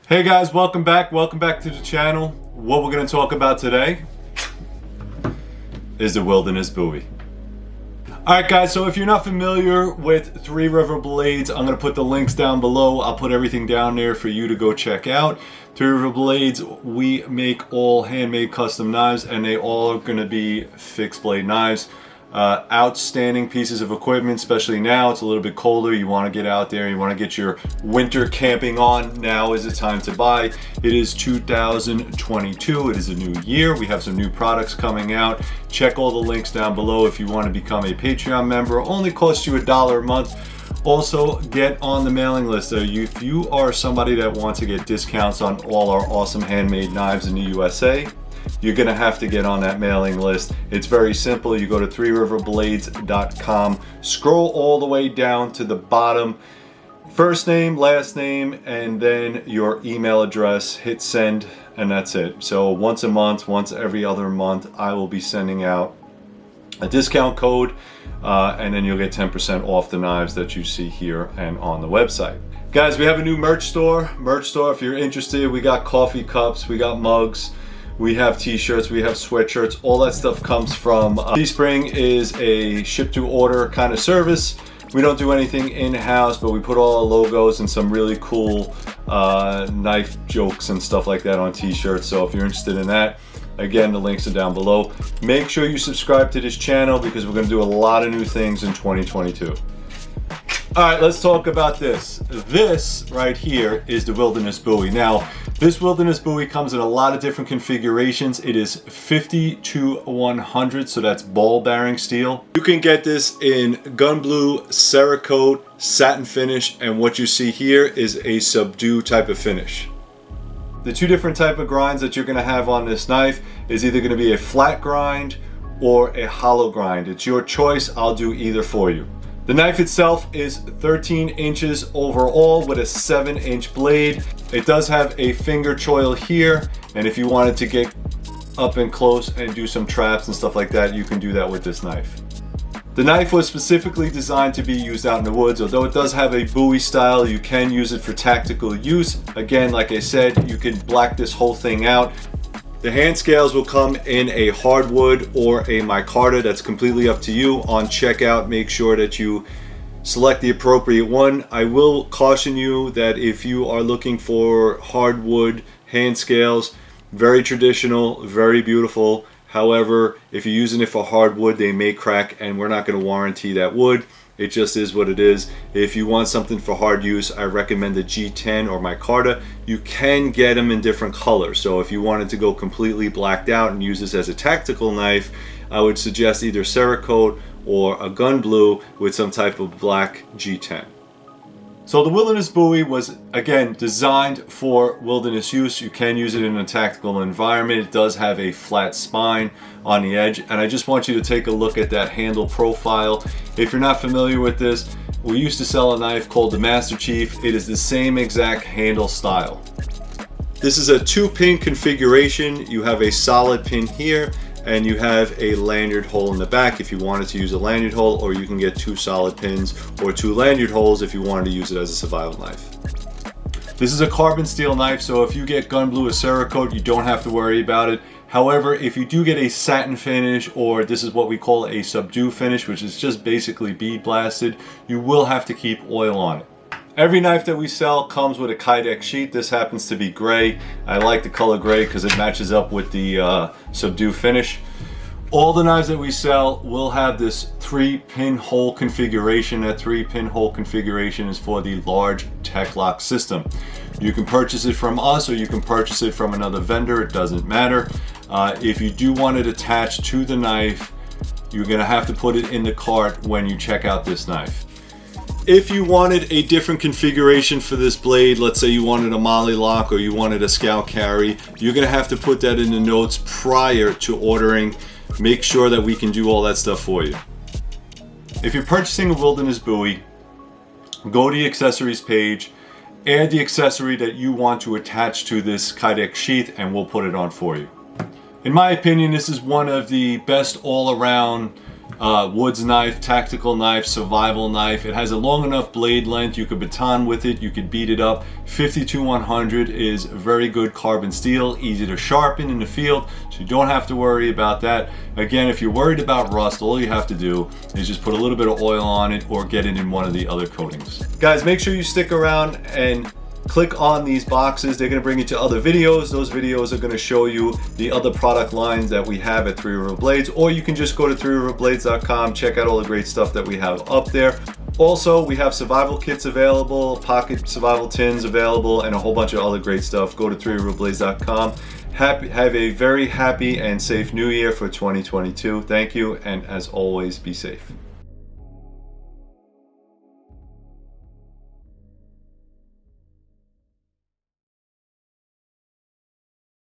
Hey guys, welcome back to the channel. What we're going to talk about today is the Wilderness Bowie. Alright guys, so if you're not familiar with Three River Blades, I'm going to put the links down below. I'll put everything down there for you to go check out. Three River Blades, we make all handmade custom knives and they all are going to be fixed blade knives. Outstanding pieces of equipment, especially now. It's a little bit colder. You want to get out there, you want to get your winter camping on. Now is the time to buy. It is 2022. It is a new year. We have some new products coming out. Check all the links down below if you want to become a Patreon member. It only costs you $1 a month. Also, get on the mailing list. If you are somebody that wants to get discounts on all our awesome handmade knives in the USA, you're gonna have to get on that mailing list. It's very simple. You go to threeriverblades.com, scroll all the way down to the bottom, first name, last name, and then your email address, hit send, and that's it. So once a month, once every other month, I will be sending out a discount code, and then you'll get 10% off the knives that you see here and on the website. Guys, we have a new merch store. If you're interested, we got coffee cups, we got mugs, we have t-shirts, we have sweatshirts. All that stuff comes from Teespring. Is a ship to order kind of service. We don't do anything in-house, but we put all our logos and some really cool knife jokes and stuff like that on t-shirts. So if you're interested in that, again, the links are down below. Make sure you subscribe to this channel because we're going to do a lot of new things in 2022. All right, let's talk about this. This right here is the Wilderness Bowie. Now, this Wilderness Bowie comes in a lot of different configurations. It is 50 to 100, so that's ball bearing steel. You can get this in gun blue, Cerakote, satin finish, and what you see here is a subdue type of finish. The two different type of grinds that you're gonna have on this knife is either gonna be a flat grind or a hollow grind. It's your choice. I'll do either for you. The knife itself is 13 inches overall with a 7-inch blade. It does have a finger choil here, and if you wanted to get up and close and do some traps and stuff like that, you can do that with this knife. The knife was specifically designed to be used out in the woods. Although it does have a Bowie style, you can use it for tactical use. Again, like I said, you can black this whole thing out. The hand scales will come in a hardwood or a micarta. That's completely up to you. On checkout, make sure that you select the appropriate one. I will caution you that if you are looking for hardwood hand scales, very traditional, very beautiful. However, if you're using it for hardwood, they may crack, and we're not going to warranty that wood. It just is what it is. If you want something for hard use, I recommend the G10 or micarta. You can get them in different colors. So if you wanted to go completely blacked out and use this as a tactical knife, I would suggest either Cerakote or a gun blue with some type of black G10. So the Wilderness Bowie was, again, designed for wilderness use. You can use it in a tactical environment. It does have a flat spine on the edge, and I just want you to take a look at that handle profile. If you're not familiar with this, we used to sell a knife called the Master Chief. It is the same exact handle style. This is a 2-pin configuration. You have a solid pin here, and you have a lanyard hole in the back if you wanted to use a lanyard hole, or you can get 2 solid pins or 2 lanyard holes if you wanted to use it as a survival knife. This is a carbon steel knife, so if you get gun blue or Cerakote, you don't have to worry about it. However, if you do get a satin finish, or this is what we call a subdue finish, which is just basically bead blasted, you will have to keep oil on it. Every knife that we sell comes with a KYDEX sheath. This happens to be gray. I like the color gray because it matches up with the subdue finish. All the knives that we sell will have this 3-pin hole configuration. That 3-pin hole configuration is for the large Tech-Lock system. You can purchase it from us or you can purchase it from another vendor. It doesn't matter. If you do want it attached to the knife, you're going to have to put it in the cart when you check out this knife. If you wanted a different configuration for this blade, let's say you wanted a molly lock or you wanted a scout carry, you're going to have to put that in the notes prior to ordering. Make sure that we can do all that stuff for you. If you're purchasing a Wilderness Bowie, go to the accessories page, add the accessory that you want to attach to this KYDEX sheath, and we'll put it on for you. In my opinion, this is one of the best all-around woods knife, tactical knife, survival knife. It has a long enough blade length. You could baton with it, you could beat it up. 52-100 is very good carbon steel, easy to sharpen in the field, so you don't have to worry about that. Again, if you're worried about rust, all you have to do is just put a little bit of oil on it or get it in one of the other coatings. Guys, make sure you stick around and click on these boxes. They're going to bring you to other videos. Those videos are going to show you the other product lines that we have at Three River Blades, or you can just go to threeriverblades.com, check out all the great stuff that we have up there. Also, we have survival kits available, pocket survival tins available, and a whole bunch of other great stuff. Go to threeriverblades.com. Have a very happy and safe new year for 2022. Thank you, and as always, be safe.